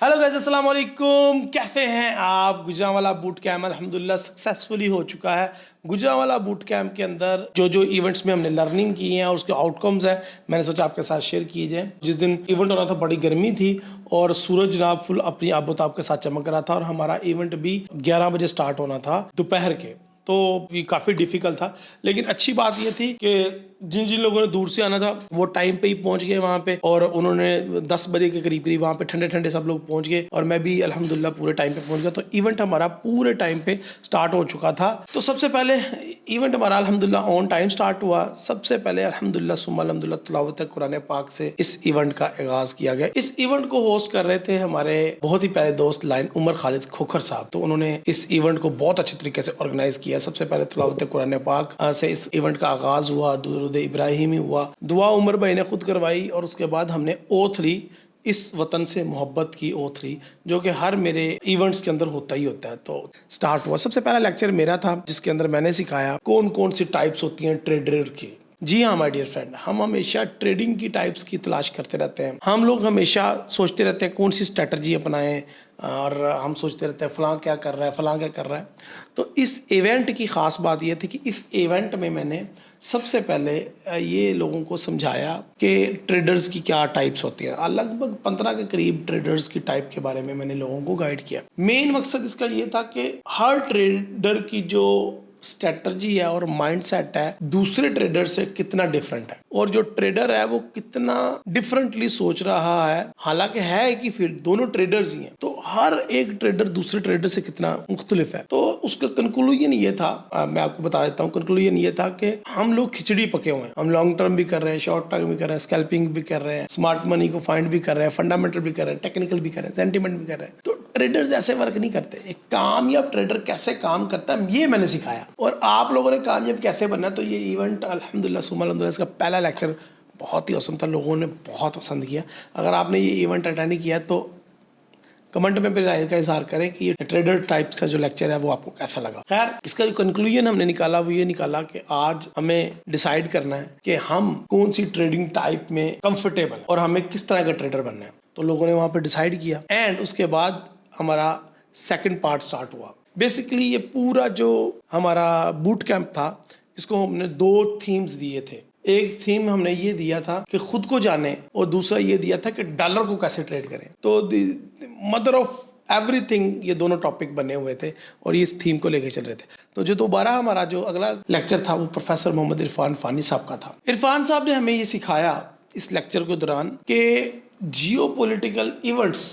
Hello guys, अस्सलाम वालेकुम। कैसे हैं आप? गुजरांवाला बूट कैम्प अल्हम्दुलिल्लाह सक्सेसफुली हो चुका है। गुजरांवाला बूट कैम्प के अंदर जो जो इवेंट्स में हमने लर्निंग की है और उसके आउटकम्स हैं, मैंने सोचा आपके साथ शेयर किए जाए। जिस दिन इवेंट होना था बड़ी गर्मी थी और सूरज जनाब फुल अपनी आबोताब के साथ चमक रहा था और हमारा इवेंट भी 11 बजे स्टार्ट होना था दोपहर के। तो ये काफ़ी डिफ़िकल्ट था, लेकिन अच्छी बात ये थी कि जिन जिन लोगों ने दूर से आना था वो टाइम पे ही पहुंच गए वहाँ पे, और उन्होंने 10 बजे के करीब करीब वहाँ पे ठंडे ठंडे सब लोग पहुंच गए और मैं भी अल्हम्दुलिल्लाह पूरे टाइम पे पहुंच गया। तो इवेंट हमारा पूरे टाइम पे स्टार्ट हो चुका था। तो सबसे पहले इवेंट हमारा अल्हम्दुलिल्लाह ऑन टाइम स्टार्ट हुआ। सबसे पहले अल्हम्दुलिल्लाह सुम्मा अल्हम्दुलिल्लाह तिलावत कुरान पाक से इस इवेंट का आगाज़ किया गया। इस इवेंट को होस्ट कर रहे थे हमारे बहुत ही प्यारे दोस्त लाइन उमर खालिद खोखर साहब। तो उन्होंने इस इवेंट को बहुत अच्छे तरीके से ऑर्गेनाइज किया। सबसे पहले तिलावत कुरान पाक से इस इवेंट का आगाज़ हुआ, दुरूद इब्राहिमी हुआ, दुआ उमर भाई ने खुद करवाई, और उसके बाद हमने O3 इस वतन से मोहब्बत की O3, जो कि हर मेरे इवेंट्स के अंदर होता ही होता है। तो स्टार्ट हुआ। सबसे पहला लेक्चर मेरा था जिसके अंदर मैंने सिखाया कौन कौन सी टाइप्स होती हैं ट्रेडर की। जी हाँ माय डियर फ्रेंड, हम हमेशा ट्रेडिंग की टाइप्स की तलाश करते रहते हैं। हम लोग हमेशा सोचते रहते हैं कौन सी स्ट्रेटजी अपनाएं, और हम सोचते रहते हैं फ़लाँ क्या कर रहा है, फ़लाँ क्या कर रहा है। तो इस इवेंट की ख़ास बात यह थी कि इस इवेंट में मैंने सबसे पहले ये लोगों को समझाया कि ट्रेडर्स की क्या टाइप्स होती हैं। लगभग 15 के करीब ट्रेडर्स की टाइप के बारे में मैंने लोगों को गाइड किया। मेन मकसद इसका ये था कि हर ट्रेडर की जो स्ट्रेटजी है और माइंडसेट है दूसरे ट्रेडर से कितना डिफरेंट है, और जो ट्रेडर है वो कितना डिफरेंटली सोच रहा है। हालांकि है एक ही फील्ड, दोनों ट्रेडर्स ही हैं, तो हर एक ट्रेडर दूसरे ट्रेडर से कितना मुख्तलिफ है। तो उसका कंक्लूजन ये था, मैं आपको बता देता हूँ। कंक्लूजन ये था कि हम लोग खिचड़ी पके हुए हैं। हम लॉन्ग टर्म भी कर रहे हैं, शॉर्ट टर्म भी कर रहे हैं, स्कैल्पिंग भी कर रहे हैं, स्मार्ट मनी को फाइंड भी कर रहे हैं, फंडामेंटल भी कर रहे हैं, टेक्निकल भी कर रहे हैं, सेंटिमेंट भी कर रहे हैं। तो ट्रेडर्स ऐसे वर्क नहीं करते। एक कामयाब ट्रेडर कैसे काम करता है ये मैंने सिखाया, और आप लोगों ने कामयाब कैसे बनना। तो ये इवेंट अल्हम्दुलिल्लाह सुम्मा अल्हम्दुलिल्लाह इसका पहला लेक्चर बहुत ही औसम था, लोगों ने बहुत पसंद किया। अगर आपने ये इवेंट अटेंड किया तो कमेंट में फिर राय का इजहार करें कि ये ट्रेडर टाइप्स का जो लेक्चर है वो आपको कैसा लगा। खैर, इसका जो कंक्लूजन हमने निकाला वो ये निकाला कि आज हमें डिसाइड करना है कि हम कौन सी ट्रेडिंग टाइप में कंफर्टेबल और हमें किस तरह का ट्रेडर बनना है। तो लोगों ने वहाँ पर डिसाइड किया, एंड उसके बाद हमारा सेकेंड पार्ट स्टार्ट हुआ। बेसिकली ये पूरा जो हमारा बूट कैंप था इसको हमने 2 थीम्स दिए थे। एक थीम हमने ये दिया था कि खुद को जाने, और दूसरा ये दिया था कि डॉलर को कैसे ट्रेड करें। तो मदर ऑफ एवरीथिंग ये दोनों टॉपिक बने हुए थे और इस थीम को लेकर चल रहे थे। तो जो दोबारा हमारा जो अगला लेक्चर था वो प्रोफेसर मोहम्मद इरफान फानी साहब का था। इरफान साहब ने हमें ये सिखाया इस लेक्चर के दौरान कि जियोपॉलिटिकल इवेंट्स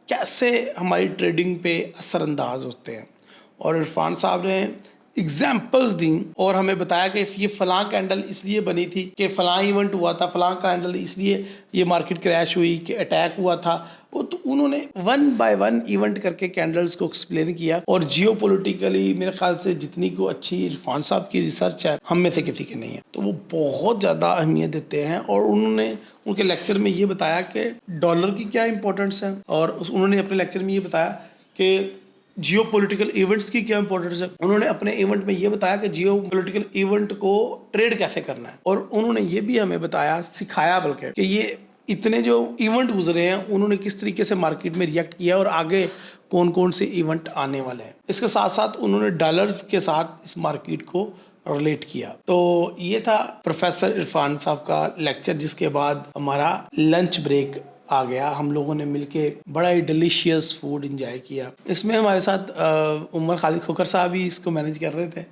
कैसे हमारी ट्रेडिंग पे असरअंदाज होते हैं, और इरफान साहब ने एग्जाम्पल्स दी और हमें बताया कि ये फ़लाँ कैंडल इसलिए बनी थी कि फ़लाँ इवेंट हुआ था, फ़लाँ कैंडल इसलिए ये मार्केट क्रैश हुई कि अटैक हुआ था। वो तो उन्होंने 1 बाय 1 इवेंट करके कैंडल्स को एक्सप्लेन किया। और जियोपॉलिटिकली मेरे ख्याल से जितनी को अच्छी इरफान साहब की रिसर्च है हम में से किसी की नहीं है। तो वो बहुत ज़्यादा अहमियत देते हैं, और उन्होंने उनके लेक्चर में ये बताया कि डॉलर की क्या इंपॉर्टेंस है, और उन्होंने अपने लेक्चर में ये बताया कि जियोपॉलिटिकल इवेंट्स की क्या इंपॉर्टेंस है। उन्होंने अपने इवेंट में ये बताया कि जियोपॉलिटिकल इवेंट को ट्रेड कैसे करना है, और उन्होंने ये भी हमें बताया, सिखाया बल्कि, कि ये इतने जो इवेंट गुजरे हैं उन्होंने किस तरीके से मार्केट में रिएक्ट किया और आगे कौन कौन से इवेंट आने वाले हैं। इसके साथ साथ उन्होंने डॉलर्स के साथ इस मार्केट को रिलेट किया। तो ये था प्रोफेसर इरफान साहब का लेक्चर, जिसके बाद हमारा लंच ब्रेक आ गया। हम लोगों ने मिलके बड़ा ही डिलीशियस फूड एंजॉय किया। इसमें हमारे साथ उमर खालिद खोखर साहब ही इसको मैनेज कर रहे थे।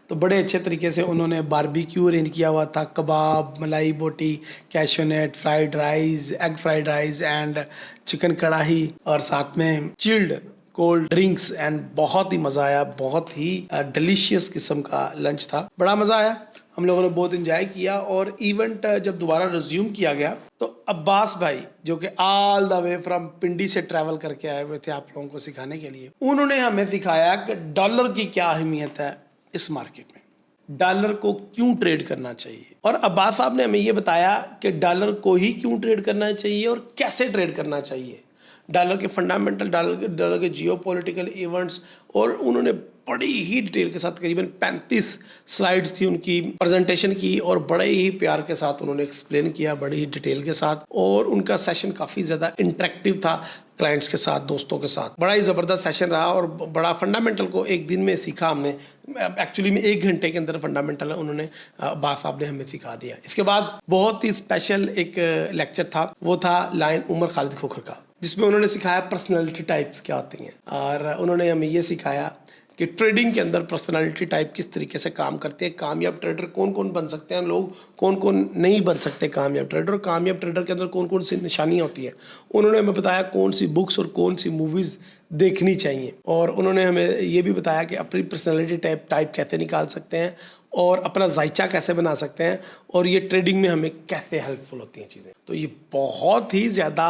तो बड़े अच्छे तरीके से उन्होंने बारबेक्यू अरेंज किया हुआ था, कबाब, मलाई बोटी, cashew nut, fried rice, egg fried rice and chicken कढ़ाई, और साथ में चिल्ड कोल्ड ड्रिंक्स, एंड बहुत ही मज़ा आया। बहुत ही डिलीशियस किस्म का लंच था, बड़ा मज़ा आया। हम लोगों ने बहुत एंजॉय किया। और इवेंट जब दोबारा रिज्यूम किया गया तो अब्बास भाई, जो कि ऑल द वे फ्रॉम पिंडी से ट्रैवल करके आए हुए थे आप लोगों को सिखाने के लिए, उन्होंने हमें सिखाया कि डॉलर की क्या अहमियत है इस मार्केट में, डॉलर को क्यों ट्रेड करना चाहिए। और अब्बास साहब ने हमें ये बताया कि डॉलर को ही क्यों ट्रेड करना चाहिए और कैसे ट्रेड करना चाहिए। डॉलर के फंडामेंटल, डॉलर के जियोपॉलिटिकल इवेंट्स, और उन्होंने बड़ी ही डिटेल के साथ, करीबन 35 स्लाइड्स थी उनकी प्रेजेंटेशन की, और बड़े ही प्यार के साथ उन्होंने एक्सप्लेन किया, बड़ी ही डिटेल के साथ। और उनका सेशन काफ़ी ज़्यादा इंटरेक्टिव था क्लाइंट्स के साथ, दोस्तों के साथ। बड़ा ही ज़बरदस्त सेशन रहा और बड़ा फंडामेंटल को एक दिन में सीखा हमने। एक्चुअली में 1 घंटे के अंदर फंडामेंटल उन्होंने बात साहब ने हमें सिखा दिया। इसके बाद बहुत ही स्पेशल एक लेक्चर था, वो था लायन उमर खालिद खोखर का, जिसमें उन्होंने सिखाया पर्सनैलिटी टाइप्स क्या होती हैं, और उन्होंने हमें ये सिखाया कि ट्रेडिंग के अंदर पर्सनालिटी टाइप किस तरीके से काम करते हैं, कामयाब ट्रेडर कौन कौन बन सकते हैं, लोग कौन कौन नहीं बन सकते कामयाब ट्रेडर, और कामयाब ट्रेडर के अंदर कौन कौन सी निशानियां होती हैं। उन्होंने हमें बताया कौन सी बुक्स और कौन सी मूवीज़ देखनी चाहिए, और उन्होंने हमें ये भी बताया कि अपनी पर्सनालिटी टाइप कैसे निकाल सकते हैं और अपना जायचा कैसे बना सकते हैं, और ये ट्रेडिंग में हमें कैसे हेल्पफुल होती हैं चीज़ें। तो ये बहुत ही ज़्यादा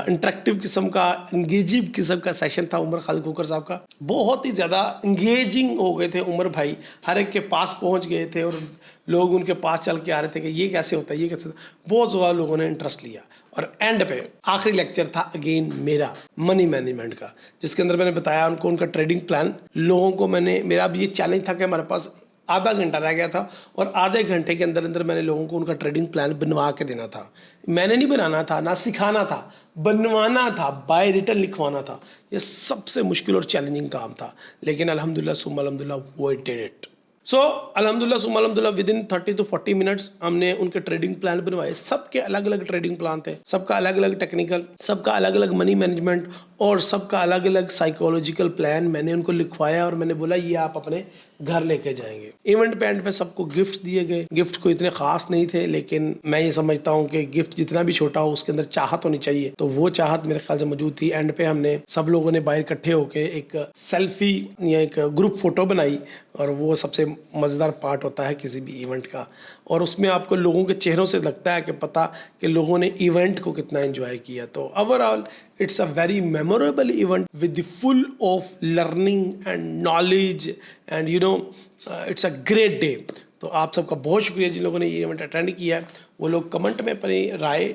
इंटरेक्टिव किस्म का, इंगेजिव किस्म का सेशन था उमर खालिद खोखर साहब का। बहुत ही ज़्यादा इंगेजिंग हो गए थे उमर भाई, हर एक के पास पहुंच गए थे और लोग उनके पास चल के आ रहे थे कि ये कैसे होता है, ये कैसे होता है। बहुत ज़्यादा लोगों ने इंटरेस्ट लिया। और एंड पे आखिरी लेक्चर था अगेन मेरा मनी मैनेजमेंट का, जिसके अंदर मैंने बताया उनको उनका ट्रेडिंग प्लान। लोगों को मेरा भी ये चैलेंज था कि हमारे पास आधा घंटा रह गया था, और आधे घंटे के अंदर अंदर मैंने लोगों को उनका ट्रेडिंग प्लान बनवा के देना था। मैंने नहीं बनाना था, ना सिखाना था, बनवाना था, बाय रिटर्न लिखवाना था। ये सबसे मुश्किल और चैलेंजिंग काम था, लेकिन अल्हम्दुलिल्लाह सुम्मा अल्हम्दुलिल्लाह वो डिड इट। सो अल्हम्दुलिल्लाह सुम्मा अल्हम्दुलिल्लाह विद इन 30 to 40 मिनट्स हमने उनके ट्रेडिंग प्लान बनवाए। सबके अलग अलग ट्रेडिंग प्लान थे, सबका अलग अलग टेक्निकल, सबका अलग अलग मनी मैनेजमेंट, और सबका अलग अलग साइकोलॉजिकल प्लान मैंने उनको लिखवाया, और मैंने बोला ये आप अपने घर लेके जाएंगे। इवेंट पे एंड पे सबको गिफ्ट दिए गए। गिफ्ट को इतने खास नहीं थे, लेकिन मैं ये समझता हूँ कि गिफ्ट जितना भी छोटा हो उसके अंदर चाहत होनी चाहिए, तो वो चाहत मेरे ख्याल से मौजूद थी। एंड पे हमने सब लोगों ने बाहर इकट्ठे होके एक सेल्फी या एक ग्रुप फोटो बनाई, और वो सबसे मज़ेदार पार्ट होता है किसी भी इवेंट का। और उसमें आपको लोगों के चेहरों से लगता है कि पता कि लोगों ने इवेंट को कितना एंजॉय किया। तो overall it's a very memorable event with the full of learning and knowledge and it's a great day। तो आप सबका बहुत शुक्रिया जिन लोगों ने ये इवेंट अटेंड किया है। वो लोग कमेंट में अपनी राय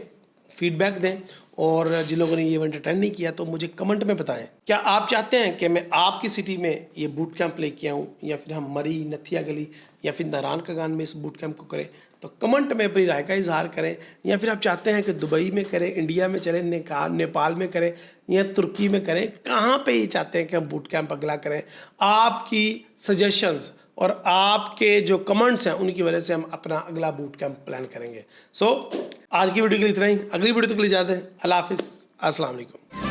फीडबैक दें, और जिन लोगों ने ये इवेंट अटेंड नहीं किया तो मुझे कमेंट में बताएं, क्या आप चाहते हैं कि मैं आपकी सिटी में ये बूट कैंप लेके आऊँ, या फिर हम मरी, नथिया गली या फिर नारायण कगान में इस बूट कैंप को करें। तो कमेंट में अपनी राय का इजहार करें, या फिर आप चाहते हैं कि दुबई में करें, इंडिया में चलें, नेपाल में करें, या तुर्की में करें, कहाँ पे ये चाहते हैं कि हम बूट कैंप अगला करें। आपकी सजेशंस और आपके जो कमेंट्स हैं उनकी वजह से हम अपना अगला बूट कैंप प्लान करेंगे। सो आज की वीडियो के लिए इतना ही, अगली वीडियो तक के लिए जाते हैं। अल्लाह हाफिज़, अस्सलाम वालेकुम।